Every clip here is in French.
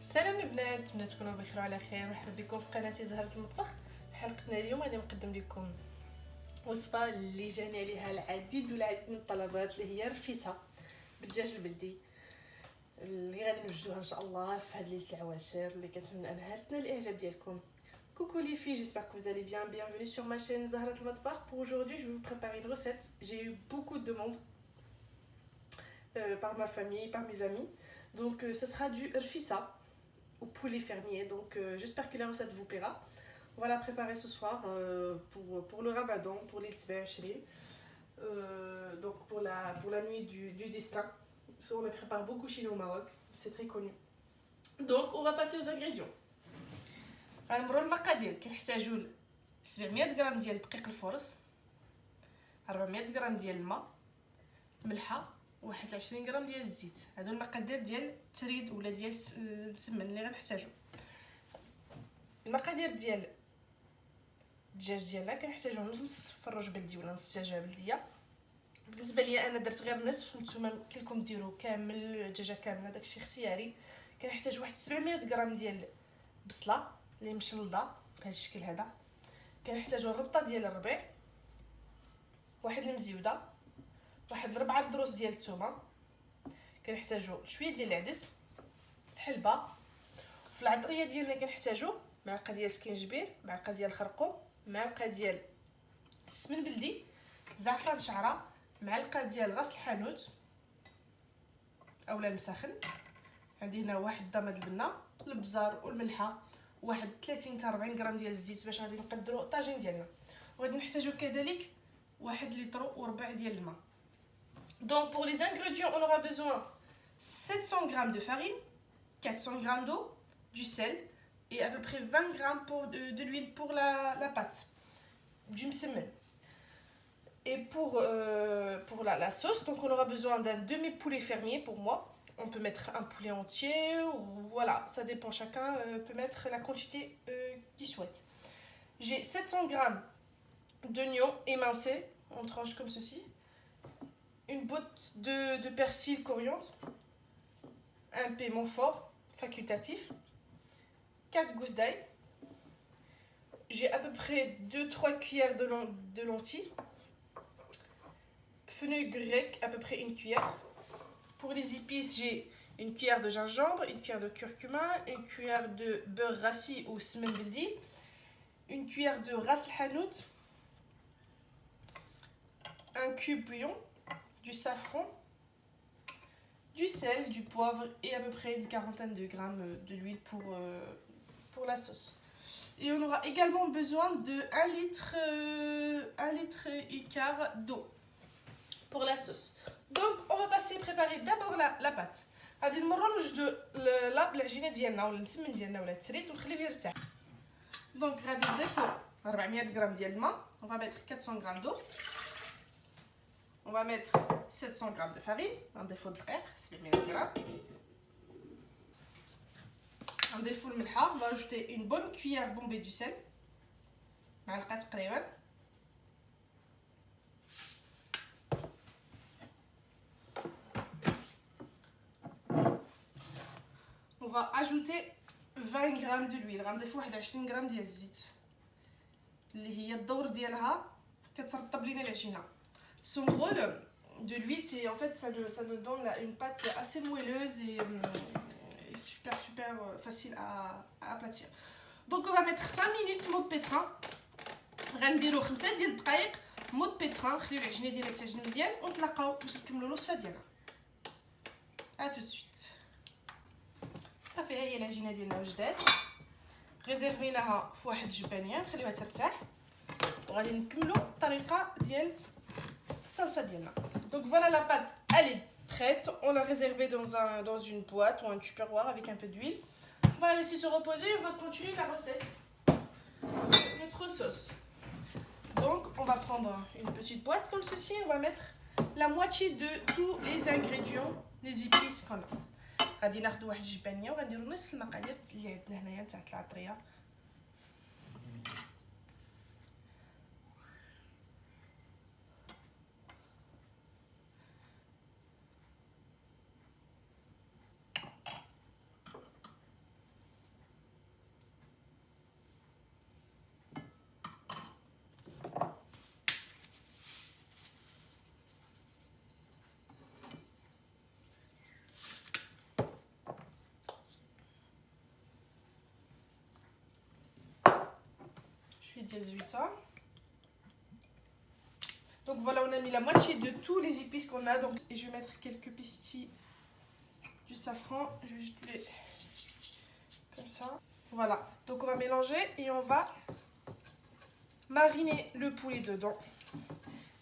سلام البنات، نتمنى تكونوا بخير وعلى خير. مرحبا بكم في قناتي زهرة المطبخ. حلقتنا اليوم غادي نقدم لكم وصفه اللي جاني عليها العديد والعديد من الطلبات، اللي هي رفيسه بالدجاج البلدي اللي غادي نوجدوها ان شاء الله في هذه ليله العواشر، اللي كنتمنى انها تنال الاعجاب ديالكم. Coucou les filles, j'espère que vous allez bien. Bienvenue sur ma chaîne Zahrat al-Matbakh. Pour aujourd'hui, je vais vous préparer une recette. J'ai eu beaucoup de demandes par ma famille, par mes amis. Donc, ce sera du rfissa au poulet fermier. Donc, j'espère que la recette vous plaira. On va la préparer ce soir pour le ramadan, pour les Tzbeh donc, pour la nuit du destin. On la prépare beaucoup chez nous au Maroc. C'est très connu. Donc, on va passer aux ingrédients. غنمروا المقادير. كنحتاجوا 700 غرام ديال دقيق الفرص، 400 غرام ديال الماء، ملحه، 21 غرام ديال الزيت. هادو المقادير ديال التريد ولا ديال المسمن اللي غنحتاجو. المقادير ديال الدجاج ديالنا كنحتاجو نص فروج بلدي ولا نص دجاجه بلديه. بالنسبه ليا انا درت غير نصف، نتوما كلكم ديروا كامل الدجاجه كامله، داكشي اختياري. كنحتاج واحد 700 غرام ديال بصله اللي مشلضه بهذا الشكل هذا. كنحتاجو الربطه ديال الربيع، واحد المزيوده، واحد 4 دروس ديال الثومه. كنحتاجو شويه ديال العدس، الحلبه. وفي العطريه ديالنا كنحتاجو معلقه ديال السكينجبير، معلقه ديال الخرقوم، معلقه ديال السمن بلدي، زعفران شعره، معلقه ديال راس الحانوت اولا المسخن. عندي هنا واحد ضماد البنه، البزار والملحه، واحد 30 حتى 40 غرام ديال الزيت باش غادي نقدروا الطاجين ديالنا. وغادي نحتاجو كذلك 1 لتر وربع ديال الماء. Donc pour les ingrédients, on aura besoin 700 g de farine, 400 g d'eau, du sel et à peu près 20 g de l'huile pour la pâte, du msemen. Et pour la sauce, donc on aura besoin d'un demi-poulet fermier pour moi. On peut mettre un poulet entier, ou voilà, ça dépend, chacun peut mettre la quantité qu'il souhaite. J'ai 700 g d'oignons émincés en tranches comme ceci, une botte de persil coriandre, un piment fort facultatif, 4 gousses d'ail. J'ai à peu près 2-3 cuillères de lentilles, fenouil grec à peu près 1 cuillère. Pour les épices, j'ai une cuillère de gingembre, une cuillère de curcuma, une cuillère de beurre rassis ou semen bildi, une cuillère de ras al-hanout, un cube bouillon, du safran, du sel, du poivre et à peu près une quarantaine de grammes de l'huile pour la sauce. Et on aura également besoin de 1 litre et quart d'eau pour la sauce. Donc on va passer préparer d'abord la pâte. غادي نمروا نوجدوا العجينه ديالنا ولا المسمن ديالنا ولا التريت ونخليه يرتاح. دونك غادي نضيفوا 400 غرام ديال الماء. On va mettre 400 g d'eau. On va mettre 700 g de farine, un défaut de دقيق 700 g. Un défaut de ملحه. On va ajouter une bonne cuillère bombée du sel. معلقه تقريبا. On va ajouter 20 g de l'huile. غنضيفوا 21 غرام ديال الزيت اللي هي الدور ديالها كترطب لينا العجينه. Son rôle de l'huile, c'est en fait ça nous donne une pâte assez moelleuse et super facile à aplatir. Donc on va mettre 5 minutes mode pétrin. غنديروا 5 ديال الدقائق مود pétrin. نخليو العجينه ديالنا تعجن مزيان ونتلاقاو باش نكملوا الوصفه ديالنا. À tout de suite. صافي هي العجينه ديالنا وجدات، ريزيرفيناها في واحد الجبانيه نخليوها ترتاح، وغادي نكملوا الطريقه ديال الصلصه ديالنا. Donc voilà, la pâte elle est prête. On l'a réservée dans une boîte ou un tupperware avec un peu d'huile. On va la laisser se reposer. On va continuer la recette de notre sauce. Donc on va prendre une petite boîte comme ceci. On va mettre la moitié de tous les ingrédients, les épices qu'on a. غادي ناخذ واحد الجبانيه وغنديروا نصف المقادير اللي عندنا هنايا تاع العطريه. ديال الزويته. Donc voilà, on a mis la moitié de tous les épices qu'on a. Donc, et je vais mettre quelques pistilles du safran. Je vais juste les... comme ça. Voilà. Donc on va mélanger et on va mariner le poulet dedans.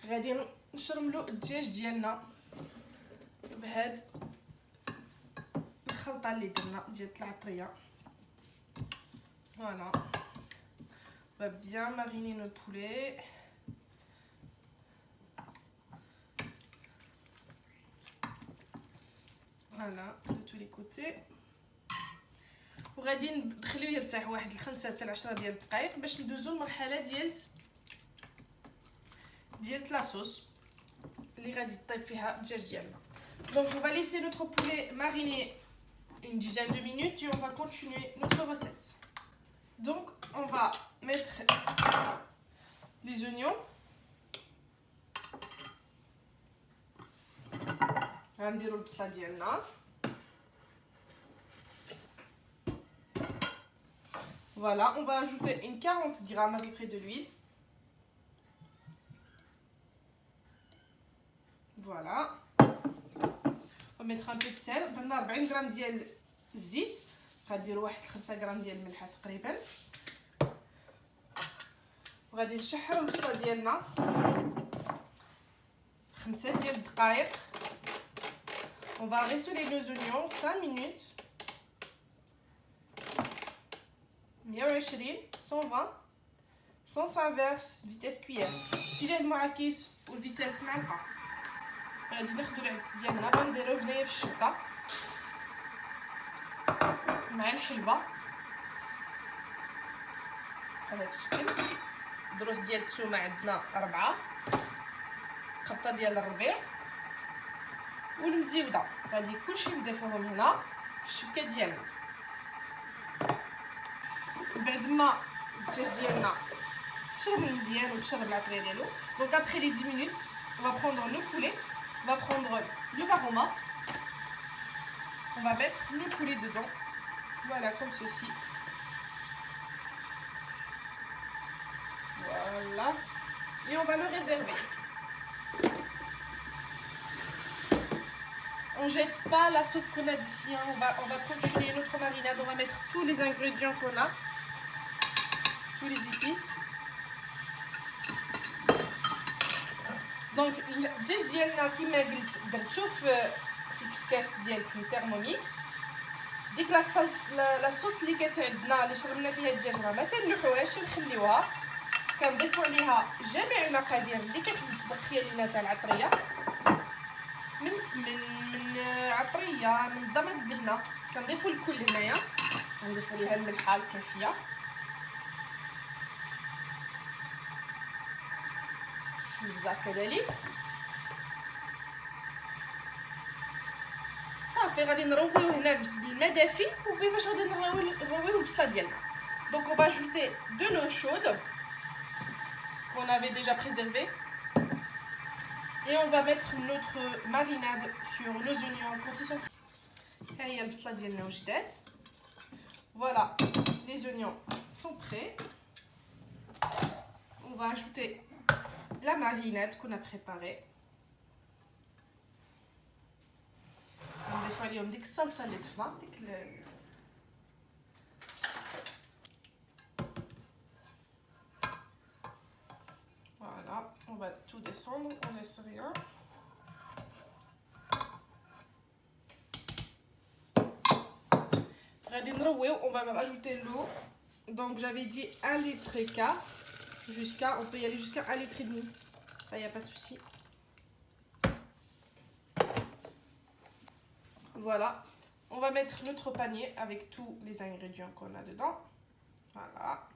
غادي نشرملو الدجاج ديالنا بهاد الخلطه اللي درنا ديال العطريه. Voilà. On va bien mariner notre poulet. Voilà, de tous les côtés. وغادي نخليوه يرتاح واحد 5 حتى ل 10 ديال الدقائق باش ندوزو المرحله ديال لاصوص اللي غادي طيب فيها الدجاج ديالنا. Donc on va laisser notre poulet mariner une dizaine de minutes et on va continuer notre recette. Donc on va mettre les oignons. غنديروا البصله ديالنا. Voilà, on va ajouter une 40 grammes à peu près de l'huile. Voilà. On va mettre un peu de sel. درنا 40 غرام ديال الزيت. غنديروا واحد 5 غرام ديال الملح تقريبا. وغادي نشحروا البصله ديالنا 5 ديال الدقائق. On va rissoler nos oignons 5 minutes. 120, 120, sens inverse, vitesse cuillère. اتجاه المعاكس والفيتاس معلقه. غادي ناخذ العدس ديالنا غنديروه هنايا في الشبكه مع الحلبه بهذا الشكل. دروس ديال الثومه عندنا 4، قبطه ديال الربيع والمزيوده. غادي كلشي نضيفوهم هنا في الشبكه ديالنا. بعد ما الدجاج ديالنا تشرب مزيان وتشرب العطريه ديالو. Donc après les 10 minutes, on va prendre nos poulets, on va prendre le varoma, on va mettre le poulet dedans. Voilà, comme ceci. Voilà. Et on va le réserver. On jette pas la sauce qu'on a d'ici, hein. On va continuer notre marinade, on va mettre tous les ingrédients qu'on a, tous les épices. Donc الدجاج ديالنا كما قلت درتو في الكسكاس ديال في الترموميكس. ديك لا صوص اللي كانت عندنا اللي شربنا فيها الدجاج راه ما تنلوحوهاش، نخليوها كنضيفوا عليها جميع المقادير اللي كتبقى لينا تاع العطريه، من سمن، من عطريه، من ضماد البنه. كنضيفوا الكل هنايا، كنضيفوا ليها الملحه الكافيه. البزار كذلك. صافي غادي نرويو هنا بالماء دافي وباش غادي نرويو البصله ديالنا. Donc on va ajouter de l'eau chaude qu'on avait déjà préservée et on va mettre notre marinade sur nos oignons quand ils sont prêts. هاهي البصله ديالنا وجدات. Voilà, les oignons sont prêts. On va ajouter la marinade qu'on a préparée. نضيف عليهم ديك الصلصه اللي طفنا ديك Voilà, on va tout descendre, on laisse rien. غادي نرويو. On va rajouter l'eau. Donc j'avais dit 1 litre et quart. On peut y aller jusqu'à 1 litre et demi. Ça, y a pas de souci. Voilà. On va mettre notre panier avec tous les ingrédients qu'on a dedans. Voilà.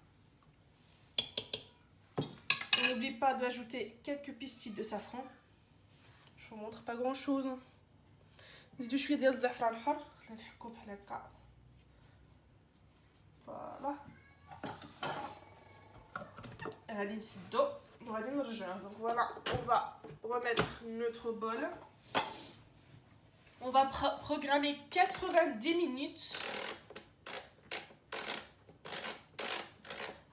On n'oublie pas d'ajouter quelques pistilles de safran. Je vous montre pas grand chose. نزيدو شويه ديال الزعفران الحر نحكو بحال هكا. فوالا. غادي نسدو وغادي نرجعوه. Donc voilà, on va remettre notre bol. On va programmer 90 minutes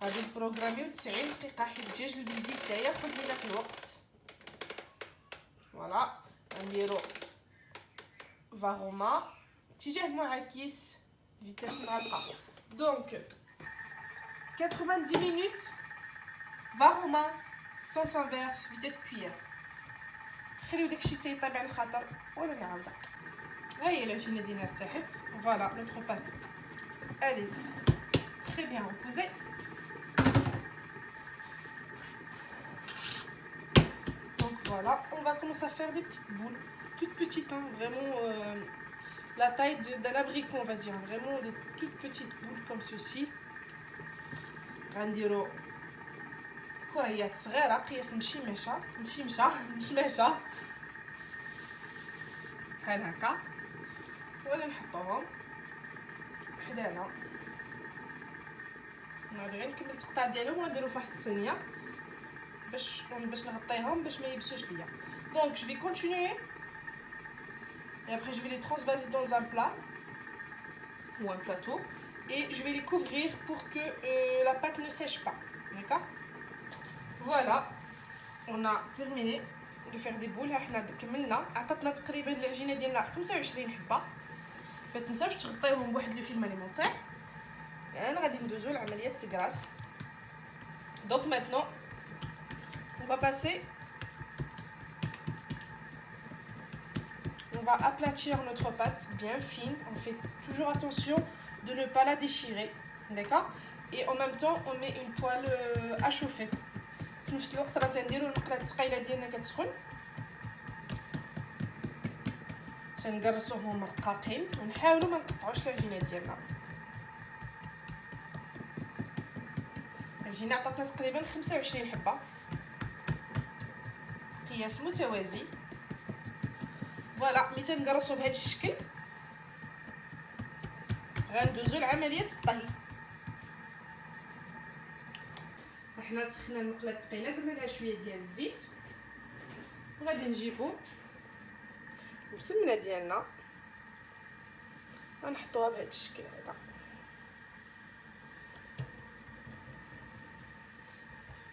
غادي نبروغراميو 90 دقيقه حيت الدجاج البلدي حتى ياخذ لينا في الوقت. فوالا نديرو فاغوما اتجاه معاكس فيتاس معلقه. دونك 90 minutes فاغوما سونس انفيرس فيتاس كويير. خليو داكشي تيطيب على الخاطر ولا نعاودها. ها هي العجينه ديالنا ارتاحت. فوالا نوتر بات الي très bien reposée. Donc voilà, on va commencer à faire des petites boules, toutes petites, hein, vraiment la taille d'un abricot, on va dire, vraiment des toutes petites boules comme ceci. غنديرو كريات صغيره قياس مشمشه مشمشه بحال هكا، وغادي نحطوهم حدانا. غادي غير نكمل التقطاع ديالهم ونديرو في واحد الصينيه باش نغطيهم باش ما يبسوش ليا. Donc je vais continuer et après je vais les transvaser dans un plat ou un plateau et je vais les couvrir pour que la pâte ne sèche pas. D'accord? Voilà, on a terminé de faire des boules. حنا كملنا. عطاتنا تقريبا العجينه ديالنا 25 حبه. ما تنساوش تغطيوهم بواحد لو فيلم اليمونتير. يعني غادي ندوزو لعمليه التكراس. Donc maintenant on va passer, on va aplatir notre pâte bien fine. On fait toujours attention de ne pas la déchirer, d'accord? Et en même temps on met une poêle à chauffer. في نفس الوقت راه تنديرو المقله الثقيله ديالنا كتسخن باش نقرصوهم رقاقين ونحاولوا ما نقطعوش العجينه ديالنا. العجينه عطاتنا تقريبا 25 حبه قياس متوازي. فوالا ملي تنقرصو بهذا الشكل غندوزو لعمليه الطهي. حنا سخنا المقله الثقيله درنا لها شويه ديال الزيت وغادي نجيبو السمنه ديالنا غنحطوها بهذا الشكل هذا.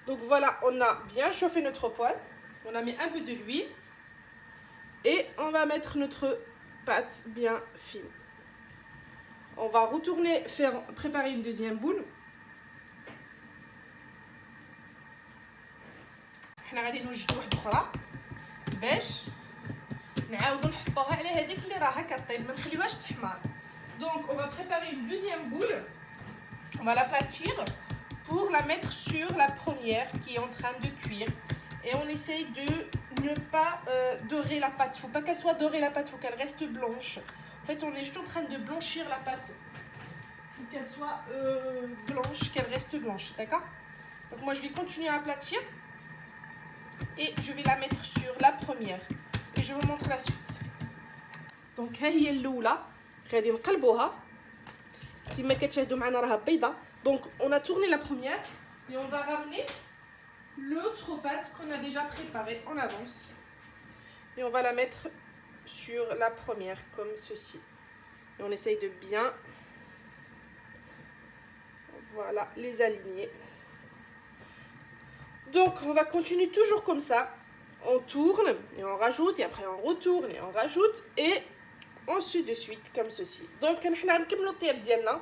Donc voilà, on a bien chauffé notre poêle, on a mis un peu de l'huile et on va mettre notre pâte bien fine. On va retourner préparer une deuxième boule. حنا غادي نوجدوا واحده اخرى باش نعاودو نحطوها على هذيك اللي راها كطيب، ما نخليوهاش تحمر. Donc on va préparer une deuxième boule. On va l'aplatir pour la mettre sur la première qui est en train de cuire et on essaye de ne pas dorer la pâte. Il faut pas qu'elle soit dorée la pâte, il faut qu'elle reste blanche. En fait, on est juste en train de blanchir la pâte. Il faut qu'elle soit blanche, qu'elle reste blanche, d'accord? Donc moi je vais continuer à aplatir et je vais la mettre sur la première et je vous montre la suite. Donc ها هي الاولى غادي نقلبوها كما كتشاهدوا معنا راها بيضه. Donc on a tourné la première et on va ramener l'autre pâte qu'on a déjà préparée en avance et on va la mettre sur la première comme ceci et on essaye de bien voilà les aligner. Donc on va continuer toujours comme ça, on tourne et on rajoute et après on retourne et on rajoute et ensuite de suite comme ceci. Donc حنا غنكملوا الطياب ديالنا.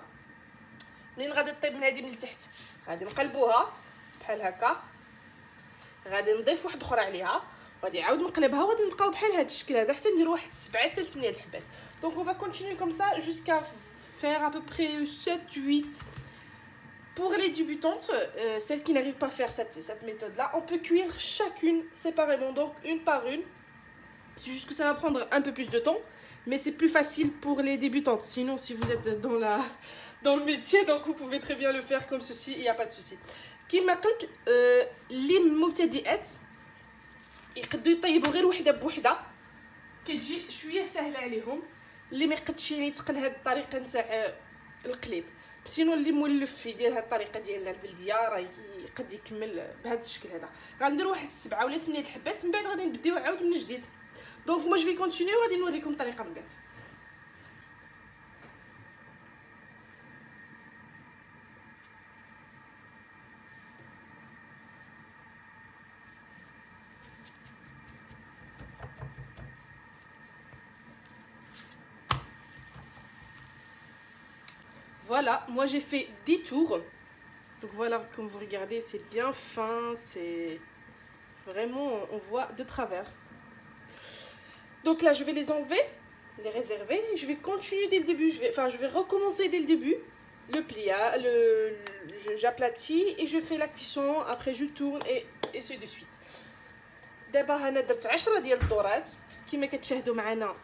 منين غادي طيب من هذه من التحت غادي نقلبوها بحال هكا، غادي نضيف واحده اخرى عليها وغادي نعاود نقلبها وغادي نبقاو بحال هذا الشكل هذا حتى نديرو واحد 7 حتى 8 الحبات. Donc on va continuer comme ça jusqu'à faire à peu près 7 8. Pour les débutantes, celles qui n'arrivent pas à faire cette méthode-là, on peut cuire chacune séparément, donc une par une. C'est juste que ça va prendre un peu plus de temps, mais c'est plus facile pour les débutantes. Sinon, si vous êtes dans le métier, donc vous pouvez très bien le faire comme ceci, il n'y a pas de souci. كما قلت للمبتدئات يقدروا يطيبوا غير وحده بوحده كتجي شويه سهله عليهم. اللي ما يقدش يعني يتقن هذه الطريقه نتاع القليب. سينو اللي مولف يدير هاد الطريقه ديالنا البلديه راه يقد يكمل بهذا الشكل هذا. غنديروا واحد 7 ولا 8 الحبات من بعد غادي نبداو عاود من جديد. دونك مو جو في كونتينيو وغادي نوريكم الطريقه من بعد. Voilà, moi j'ai fait 10 tours. Donc voilà, comme vous regardez, c'est bien fin, c'est vraiment, on voit de travers. Donc là, je vais les enlever, les réserver. Je vais continuer dès le début, je vais recommencer dès le début. Le pliage, j'aplatis et je fais la cuisson. Après, je tourne et ainsi de suite. دابا انا درت 10 ديال الدورات كما كتشاهدوا معنا،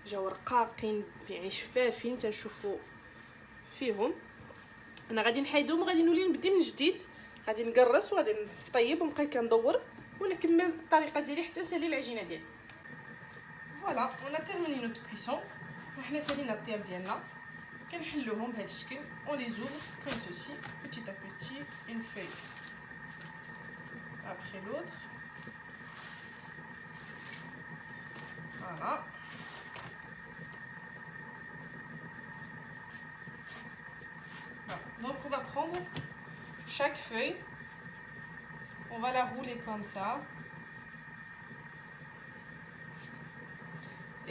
جاو رقاقين يعني شفافين تنشوفوا فيهم. انا غادي نحيدهم وغادي نولي نبدي من جديد، غادي نقرص وغادي نطيب ونبقى كندور ونكمل الطريقه ديالي حتى نسالي العجينه ديالي. فوالا اون تيرميني نوت كويسون، وحنا سالينا الطياب ديالنا. كنحلوهم بهذا الشكل، اون لي زوفر كوم سوسي بيتي ا بيتي اون فeuille après l'autre. Voilà. Donc on va prendre chaque feuille, on va la rouler comme ça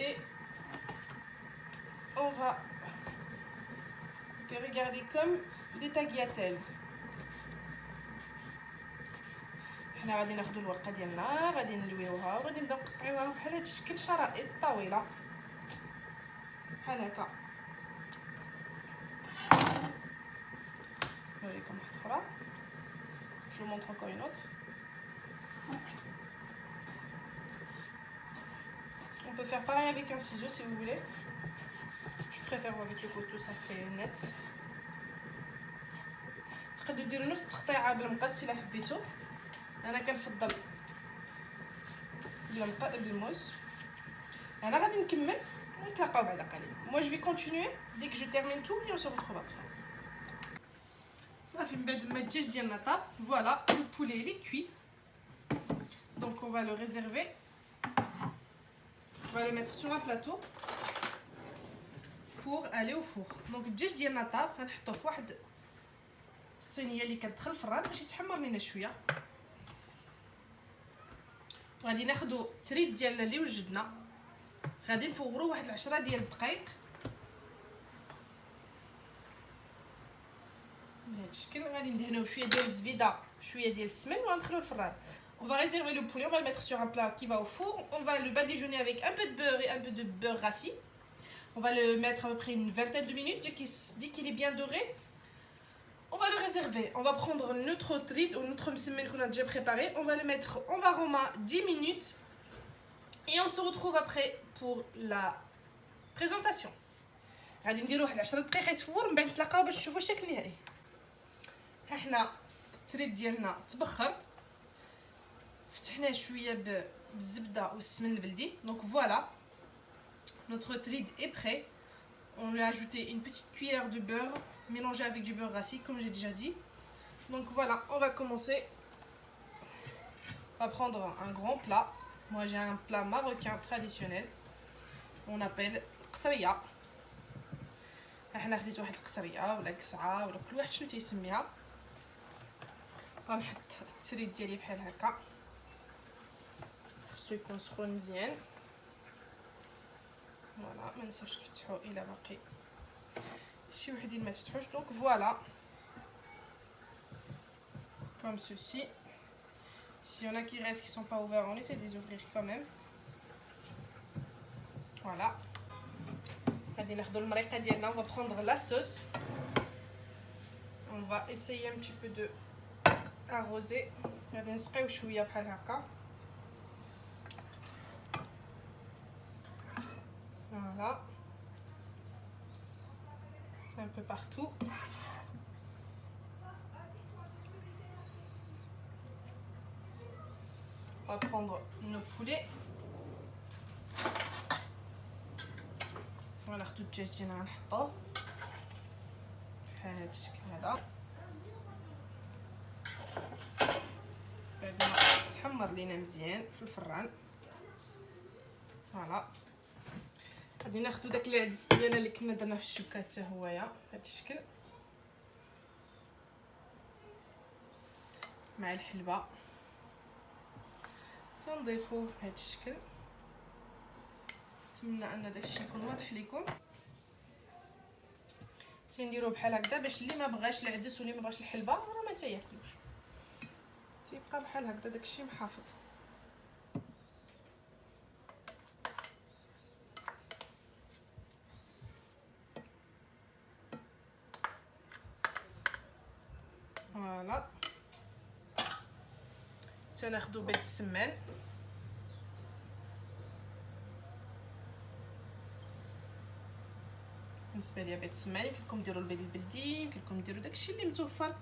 et on va regarder comme des tagliatelles. حنا غادي ناخذ الورقه ديالنا، غادي نلويوها وغادي نبداو نقطعوها بحال هذا الشكل، شرائط طويله بحال هكا. نوريكم واحده اخرى. Je vous montre encore une autre. On peut faire pareil avec un ciseau si vous voulez. Je préfère avec le couteau, ça fait net. تقدروا ديروا نفس التقطيعه بالمقص الا حبيتوا. انا كنفضل بالموس. انا غادي نكمل ونتلاقاو بعد قليل. Moi je vais continuer dès que je termine tout et on se retrouve après. صافي من بعد ما الدجاج ديالنا طاب. Voilà, le poulet il est cuit. Donc on va le réserver. On va le mettre sur un plateau pour aller au four. Donc الدجاج ديالنا طاب، غنحطوه في واحد الصينيه اللي كتدخل الفران باش يتحمر لينا شويه. غادي ناخدو التريد ديالنا اللي وجدنا، غادي نفوروه واحد 10 ديال الدقائق بهذا الشكل. غادي ندهنوه شويه ديال الزبيده، شويه ديال السمن وغندخلوه الفران. On va réserver le poulet, on va le mettre sur un plat qui va au four. On va le badigeonner avec un peu de beurre et un peu de beurre rassis. On va le mettre à peu près une vingtaine de minutes. Dès qu'il est bien doré, on va le réserver. On va prendre notre trite ou notre msemen qu'on a déjà préparé. On va le mettre en varoma 10 minutes. Et on se retrouve après pour la présentation. غادي نديرو واحد 10 دقائق يتفور، من بعد نتلاقاو باش تشوفوا الشكل النهائي. ها حنا التريد ديالنا تبخر، فتحناه شويه بالزبده والسمن البلدي. Donc voilà, notre tride est prêt. On lui a ajouté une petite cuillère de beurre mélangé avec du beurre rassis comme j'ai déjà dit. Donc voilà, on va commencer. On va prendre un grand plat. Moi j'ai un plat marocain traditionnel. On appelle qsariya. احنا خديت واحد القصريه ولا قصعه ولا كل واحد شنو تيسميها. غنحط التريد ديالي بحال هكا، خصو يكون سخون مزيان. فوالا ما ننساوش تفتحوا الا باقي شي وحدين ما تفتحوش. دونك فوالا comme ceci. S'il y en a qui restent qui sont pas ouverts, on essaie de les ouvrir quand même. Voilà. غادي ناخذ المريقه ديالنا. On va prendre la sauce. On va essayer un petit peu de arroser. غادي نسقيو شويه بحال هكا. Voilà. Un peu partout. On va prendre nos poulets. غناخدو الدجاج ديالنا غنحطوه بحال هاد الشكل هذا. بعد ما تحمر لينا مزيان في الفران. فوالا غادي ناخدو داك العدس ديالنا اللي كنا درنا في الشبكه حتى هويا بهذا الشكل مع الحلبه. تنضيفوه بهذا الشكل. نتمنى ان داكشي يكون واضح لكم. تنديروه بحال هكذا باش اللي ما بغاش العدس واللي ما بغاش الحلبه راه ما تياكلوش، تيبقى بحال هكذا داكشي محافظ. فوالا تناخدو بيض السمان، بالنسبه ليا بيض السمان. يمكن لكم ديروا البيض البلدي، يمكن لكم ديروا داكشي اللي متوفر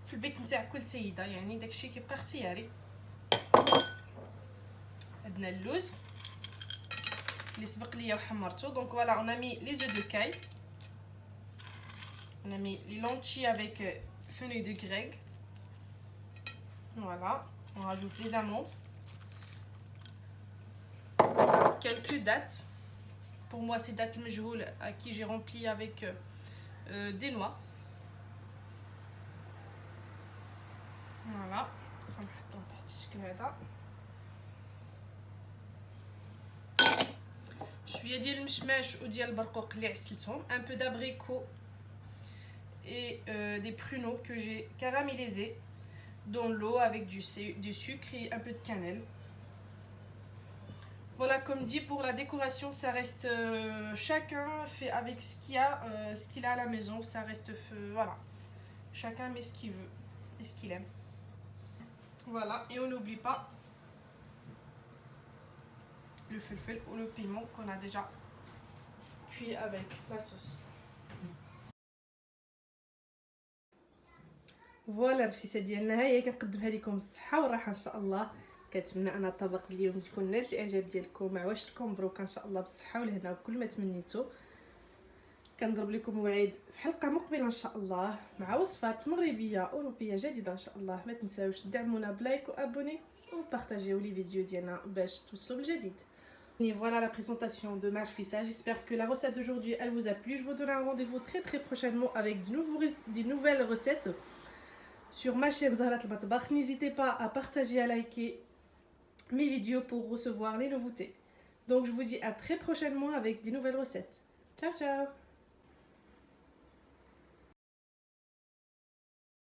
في البيت نتاع كل سيده، يعني داكشي كيبقى اختياري. عندنا اللوز اللي سبق ليا وحمرته. دونك فوالا اون امي لي زو دو كاي، اون امي لي لونتشي افيك فenouil de grec. Voilà, on rajoute les amandes, quelques dattes. Pour moi, c'est dattes mejhoul à qui j'ai rempli avec des noix. Voilà, ça me fait tomber بالشكل شويه ديال المشماش وديال البرقوق اللي عسلتهم، un peu d'abricot et des pruneaux que j'ai caramélisés dans l'eau avec du sucre et un peu de cannelle. Voilà, comme dit, pour la décoration, ça reste chacun fait avec ce qu'il a à la maison, ça reste voilà, chacun met ce qu'il veut et ce qu'il aime. Voilà, et on n'oublie pas le felfel ou le piment qu'on a déjà cuit avec la sauce. فوالا الرفيسه ديالنا ها هي كنقدمها لكم بالصحه والراحه ان شاء الله. كنتمنى ان الطبق اليوم يكون نال الاعجاب ديالكم. عواشركم مبروك ان شاء الله بالصحه والهنا وبكل ما تمنيتو. كنضرب لكم موعد في حلقه مقبله ان شاء الله مع وصفات مغربيه اوروبيه جديده ان شاء الله. ما تنساوش تدعمونا بلايك وابوني وبارطاجيو لي فيديو ديالنا باش توصلوا بالجديد. Et voilà la présentation de ma fissa. J'espère que la recette d'aujourd'hui elle vous a plu. Je vous donne un rendez-vous très prochainement avec des nouvelles recettes sur ma chaîne Zahrat al-Matbakh. N'hésitez pas à partager, à liker mes vidéos pour recevoir les nouveautés. Donc je vous dis à très prochainement avec des nouvelles recettes. Ciao ciao.